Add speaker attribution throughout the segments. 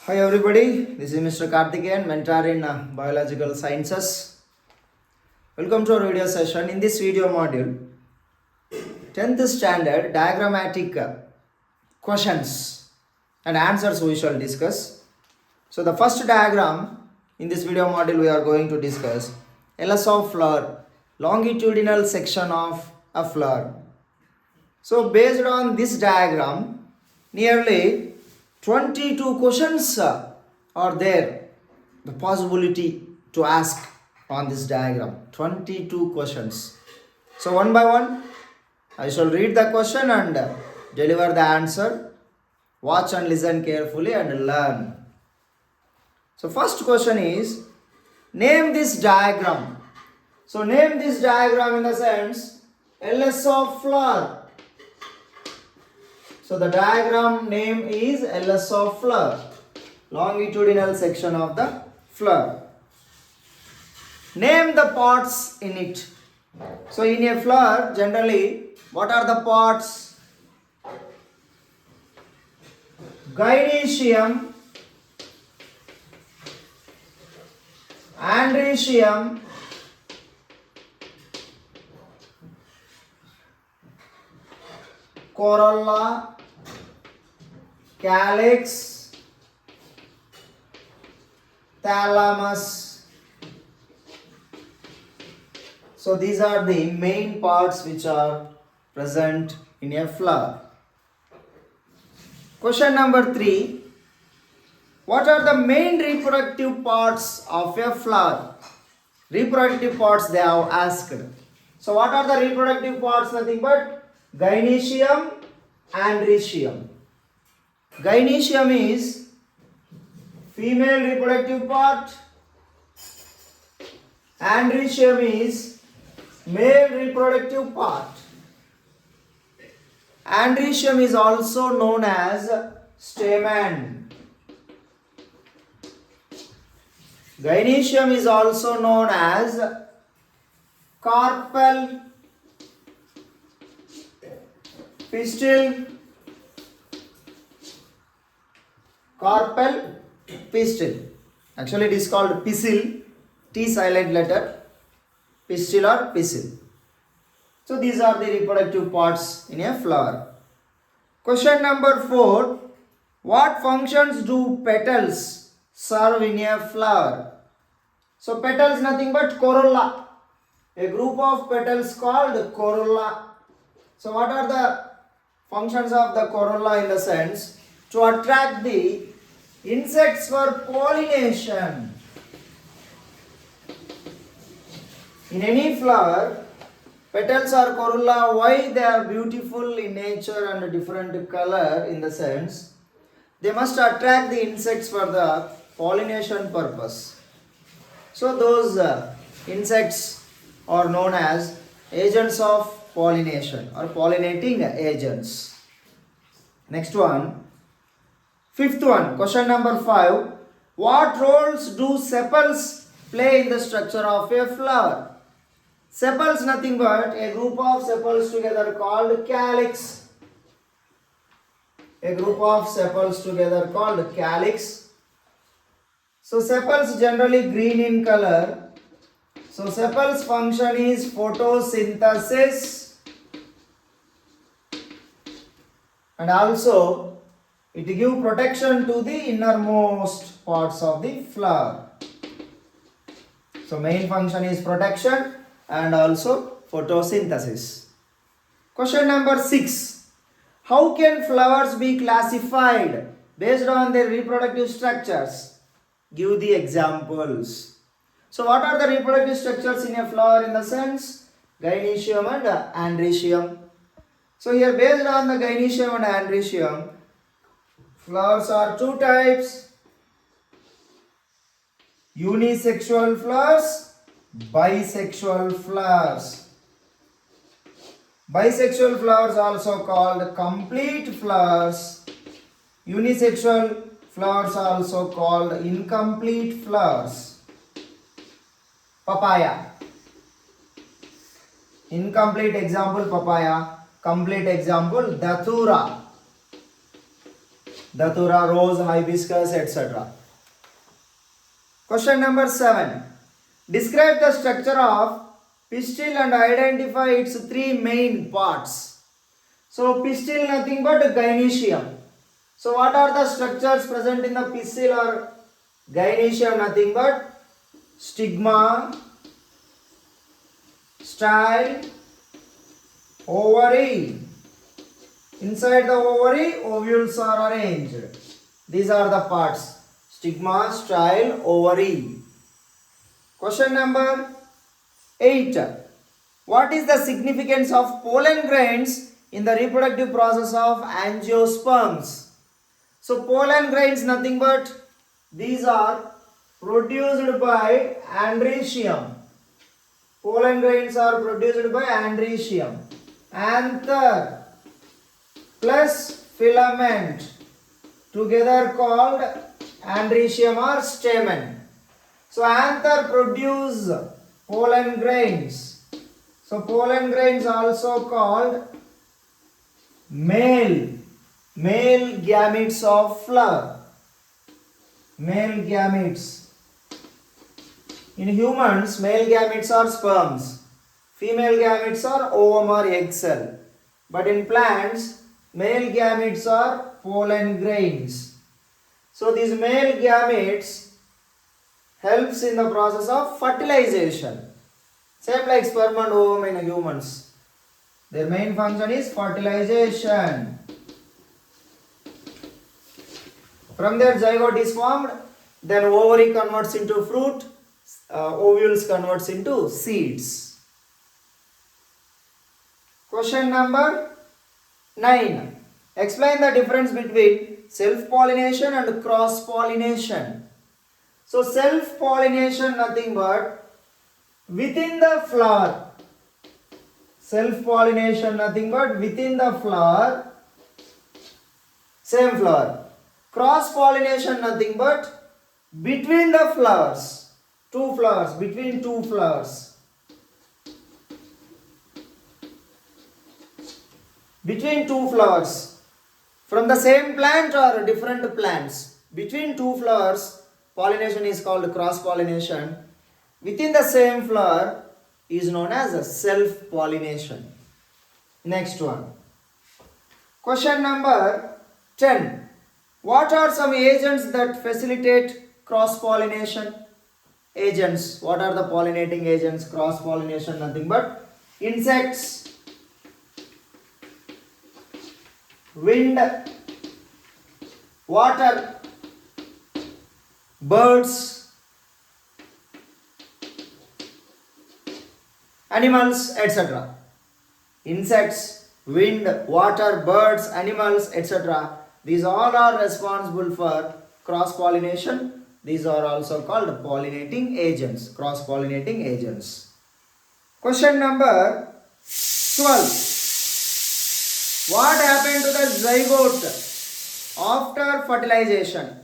Speaker 1: Hi everybody, this is Mr. Karthikeyan, mentor in Biological Sciences. Welcome to our video session. In this video module, 10th standard diagrammatic questions and answers we shall discuss. So the first diagram in this video module we are going to discuss LS of flower, longitudinal section of a flower. So based on this diagram, nearly 22 questions are there, the possibility to ask on this diagram. 22 questions. So one by one, I shall read the question and deliver the answer. Watch and listen carefully and learn. So first question is, name this diagram. So name this diagram in the sense, LS of flower. So the diagram name is LS of flower, longitudinal section of the flower. Name the parts in it. So in a flower, generally, what are the parts? Gynoecium, androecium, corolla, calyx, thalamus. So these are the main parts which are present in a flower. Question number 3. What are the main reproductive parts of a flower? Reproductive parts they have asked. So what are the reproductive parts? Nothing but gynoecium, androecium. Gynoecium is female reproductive part. Androecium is male reproductive part. Androecium is also known as stamen. Gynoecium is also known as carpel, pistil, carpel, pistil. Actually it is called pistil, T silent letter, pistil or pistil. So these are the reproductive parts in a flower. Question number 4. What functions do petals serve in a flower? So petals nothing but corolla. A group of petals called corolla. So what are the functions of the corolla in the sense? To attract the insects for pollination. In any flower, petals or corolla, why they are beautiful in nature and a different color in the sense? They must attract the insects for the pollination purpose. So those insects are known as agents of pollination or pollinating agents. Next one. Fifth one, question number 5. What roles do sepals play in the structure of a flower? Sepals nothing but a group of sepals together called calyx. A group of sepals together called calyx. So sepals generally green in color. So sepals function is photosynthesis and also it gives protection to the innermost parts of the flower. So main function is protection and also photosynthesis. Question number 6. How can flowers be classified based on their reproductive structures? Give the examples. So what are the reproductive structures in a flower in the sense? Gynoecium and androecium. So here based on the gynoecium and androecium, flowers are two types. Unisexual flowers, bisexual flowers. Bisexual flowers also called complete flowers. Unisexual flowers also called incomplete flowers. Papaya. Incomplete example papaya. Complete example datura. datura, rose, hibiscus, etc. Question number 7. Describe the structure of pistil and identify its three main parts. So pistil nothing but gynoecium. So what are the structures present in the pistil or gynoecium? Nothing but stigma, style, ovary. Inside the ovary, ovules are arranged. These are the parts. Stigma, style, ovary. Question number 8. What is the significance of pollen grains in the reproductive process of angiosperms? So pollen grains nothing but these are produced by androecium. Pollen grains are produced by androecium. Anther plus filament together called androecium or stamen. So anther produce pollen grains. So pollen grains also called male gametes of flower. Male gametes. In humans, male gametes are sperms. Female gametes are ovum or egg cell. But in plants, male gametes are pollen grains. So these male gametes helps in the process of fertilization. Same like sperm and ovum in humans. Their main function is fertilization. From there zygote is formed, then ovary converts into fruit, ovules converts into seeds. Question number 9. Explain the difference between self-pollination and cross-pollination. So self-pollination nothing but within the flower. Self-pollination nothing but within the flower, same flower. Cross-pollination nothing but between the flowers. Two flowers, between two flowers. Between two flowers. From the same plant or different plants. Between two flowers, pollination is called cross-pollination. Within the same flower is known as self-pollination. Next one. Question number 10. What are some agents that facilitate cross-pollination? Agents. What are the pollinating agents? Cross-pollination nothing but insects, wind, water, birds, animals, etc. Insects, wind, water, birds, animals, etc. These all are responsible for cross-pollination. These are also called pollinating agents, cross-pollinating agents. Question number 12. What happened to the zygote after fertilization?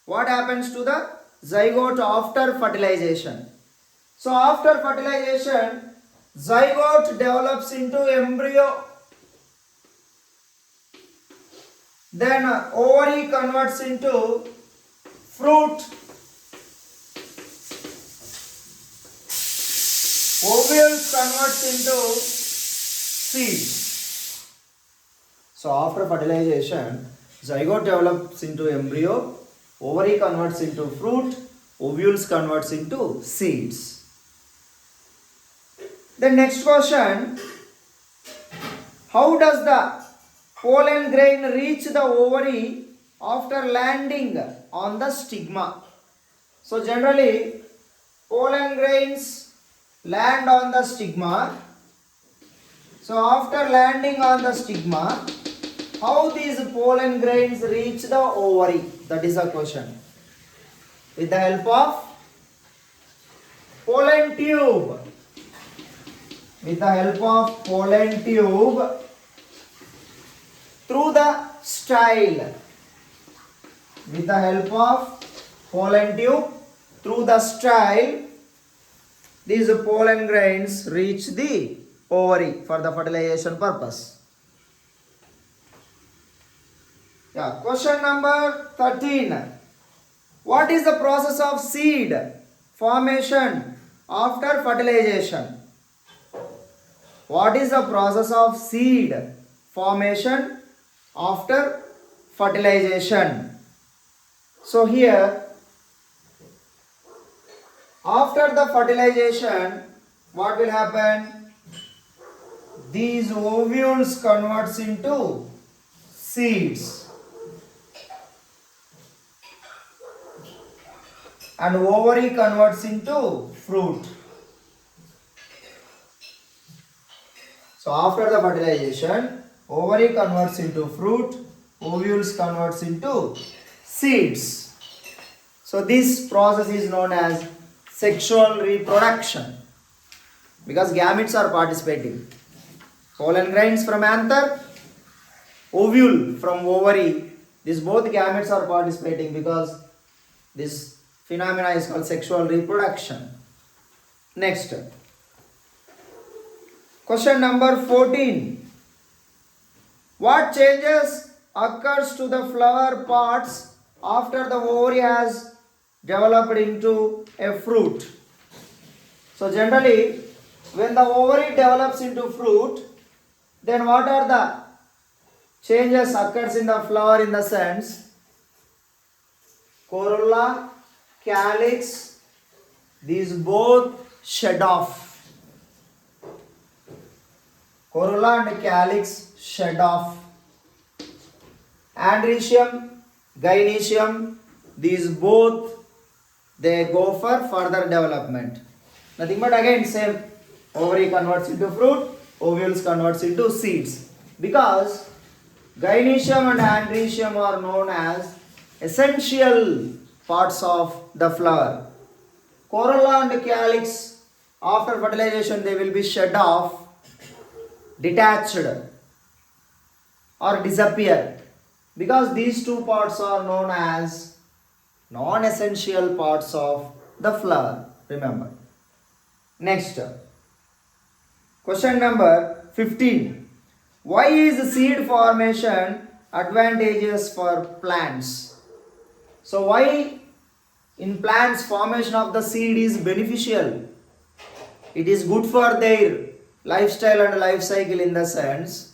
Speaker 1: What happens to the zygote after fertilization? So after fertilization, zygote develops into embryo. Then ovary converts into fruit. Ovules converts into seeds. So after fertilization, zygote develops into embryo, ovary converts into fruit, ovules converts into seeds. The next question, how does the pollen grain reach the ovary after landing on the stigma? So generally, pollen grains land on the stigma. So after landing on the stigma, how these pollen grains reach the ovary? That is the question. With the help of pollen tube. With the help of pollen tube through the style. With the help of pollen tube through the style, these pollen grains reach the ovary for the fertilization purpose. Yeah, question number 13. What is the process of seed formation after fertilization? What is the process of seed formation after fertilization? So here, after the fertilization, what will happen? These ovules converts into seeds, and ovary converts into fruit. So after the fertilization, ovary converts into fruit, ovules converts into seeds. So this process is known as sexual reproduction because gametes are participating. Pollen grains from anther, ovule from ovary. These both gametes are participating because this phenomena is called sexual reproduction. Next. Question number 14. What changes occurs to the flower parts after the ovary has developed into a fruit? So generally, when the ovary develops into fruit, then what are the changes occurs in the flower in the sense? Corolla, calyx, these both shed off. Corolla and calyx shed off. Androecium, gynoecium, these both they go for further development. Nothing but again same. Ovary converts into fruit, ovules converts into seeds. Because gynoecium and androecium are known as essential parts of the flower. Corolla and calyx, after fertilization, they will be shed off, detached or disappear, because these two parts are known as non-essential parts of the flower. Remember. Next, question number 15. Why is seed formation advantageous for plants? So why in plants formation of the seed is beneficial? It is good for their lifestyle and life cycle in the sense,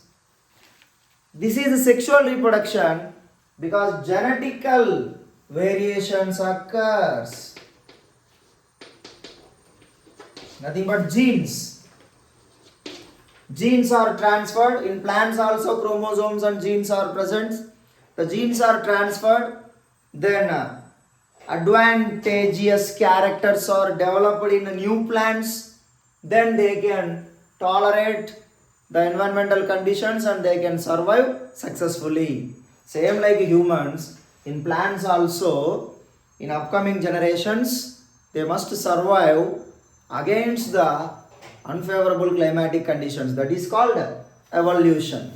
Speaker 1: this is sexual reproduction because genetical variations occurs. Nothing but genes. Genes are transferred. In plants also chromosomes and genes are present. The genes are transferred. Then advantageous characters are developed in new plants. Then they can tolerate the environmental conditions and they can survive successfully. Same like humans, in plants also, in upcoming generations, they must survive against the unfavorable climatic conditions. That is called evolution.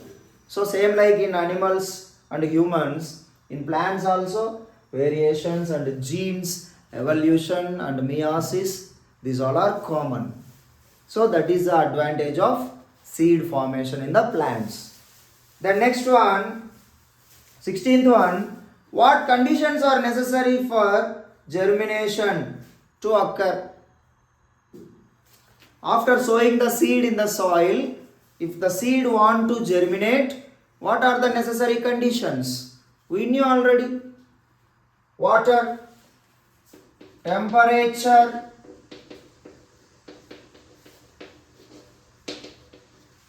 Speaker 1: So same like in animals and humans, in plants also, variations and genes, evolution and meiosis, these all are common. So that is the advantage of seed formation in the plants. The next one, 16th one, what conditions are necessary for germination to occur? After sowing the seed in the soil, if the seed want to germinate, what are the necessary conditions? We knew already. Water, temperature,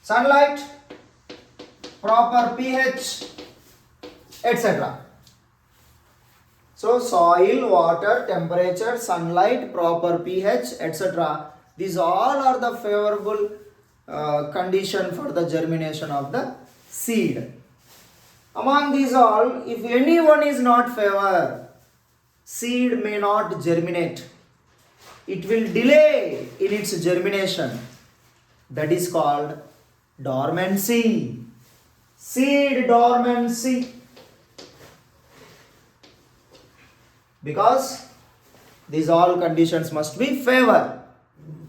Speaker 1: sunlight, proper pH, etc. So soil, water, temperature, sunlight, proper pH, etc. These all are the favorable condition for the germination of the seed. Among these all, if any one is not favor, seed may not germinate. It will delay in its germination. That is called dormancy. Seed dormancy. Because these all conditions must be favor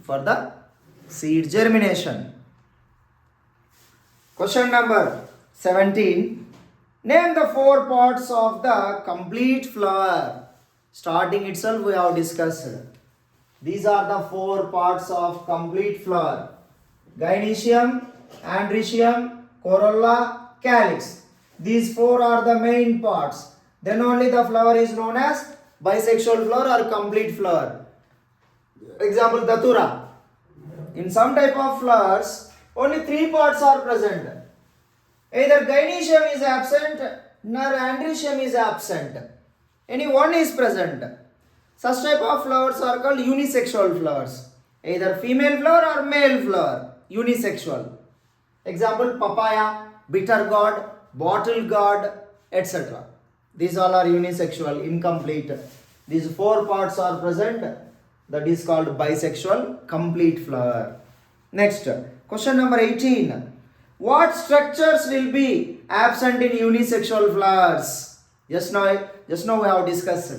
Speaker 1: for the seed germination. Question number 17. Name the four parts of the complete flower. Starting itself we have discussed. These are the four parts of complete flower. Gynoecium, androecium, corolla, calyx. These four are the main parts. Then only the flower is known as bisexual flower or complete flower. Example, datura. In some type of flowers, only three parts are present. Either gynoecium is absent, nor androecium is absent. Any one is present. Such type of flowers are called unisexual flowers. Either female flower or male flower. Unisexual. Example, papaya, bitter gourd, bottle gourd, etc. These all are unisexual, incomplete. These four parts are present. That is called bisexual, complete flower. Next, question number 18. What structures will be absent in unisexual flowers? Just now we have discussed.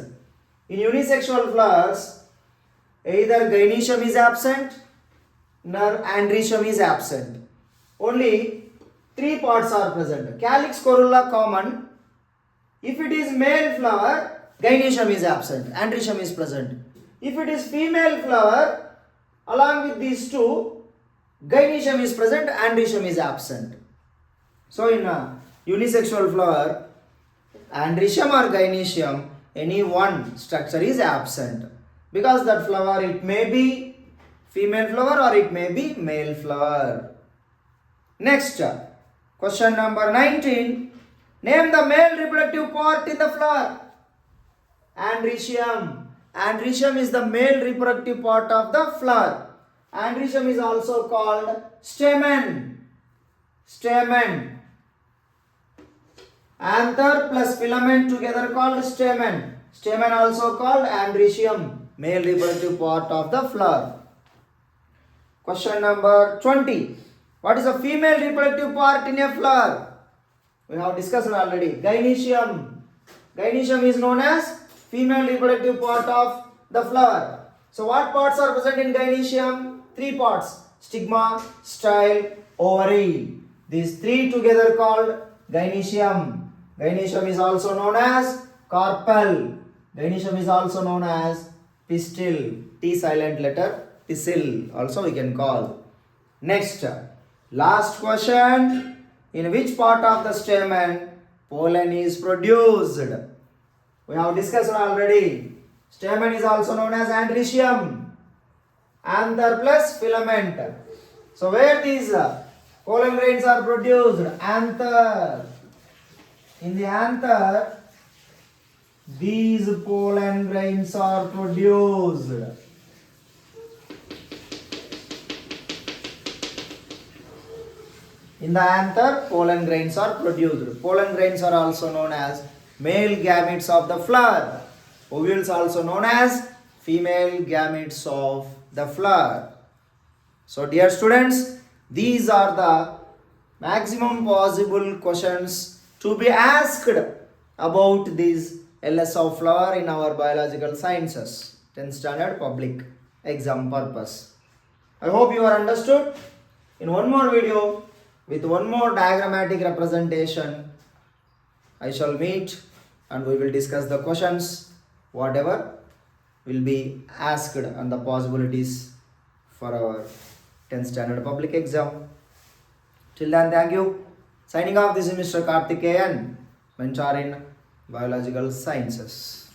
Speaker 1: In unisexual flowers, either gynoecium is absent, nor androecium is absent. Only three parts are present. Calyx, corolla common. If it is male flower, gynoecium is absent, androecium is present. If it is female flower, along with these two, gynoecium is present, androecium is absent. So in a unisexual flower, androecium or gynoecium, any one structure is absent. Because that flower, it may be female flower or it may be male flower. Next, question number 19. Name the male reproductive part in the flower. Androecium. Androecium is the male reproductive part of the flower. Androecium is also called stamen. Stamen. Anther plus filament together called stamen. Stamen also called androecium, male reproductive part of the flower. Question number 20. What is the female reproductive part in a flower? We have discussed already. Gynoecium. Gynoecium is known as female reproductive part of the flower. So what parts are present in gynoecium? Three parts. Stigma, style, ovary. These three together called gynoecium. Gynoecium is also known as carpel. Gynoecium is also known as pistil. T silent letter, pistil also we can call. Next, last question. In which part of the stamen pollen is produced? We have discussed already. Stamen is also known as androecium. Anther plus filament. So where these pollen grains are produced? Anther. In the anther, these pollen grains are produced. In the anther, pollen grains are produced. Pollen grains are also known as male gametes of the flower. Ovules also known as female gametes of the flower. So dear students, these are the maximum possible questions to be asked about this LS of flower in our biological sciences 10th standard public exam purpose. I hope you are understood. In one more video with one more diagrammatic representation, I shall meet and we will discuss the questions whatever will be asked and the possibilities for our 10th standard public exam. Till then, thank you. Signing off, this is Mr. Karthikeyan, mentor in biological sciences.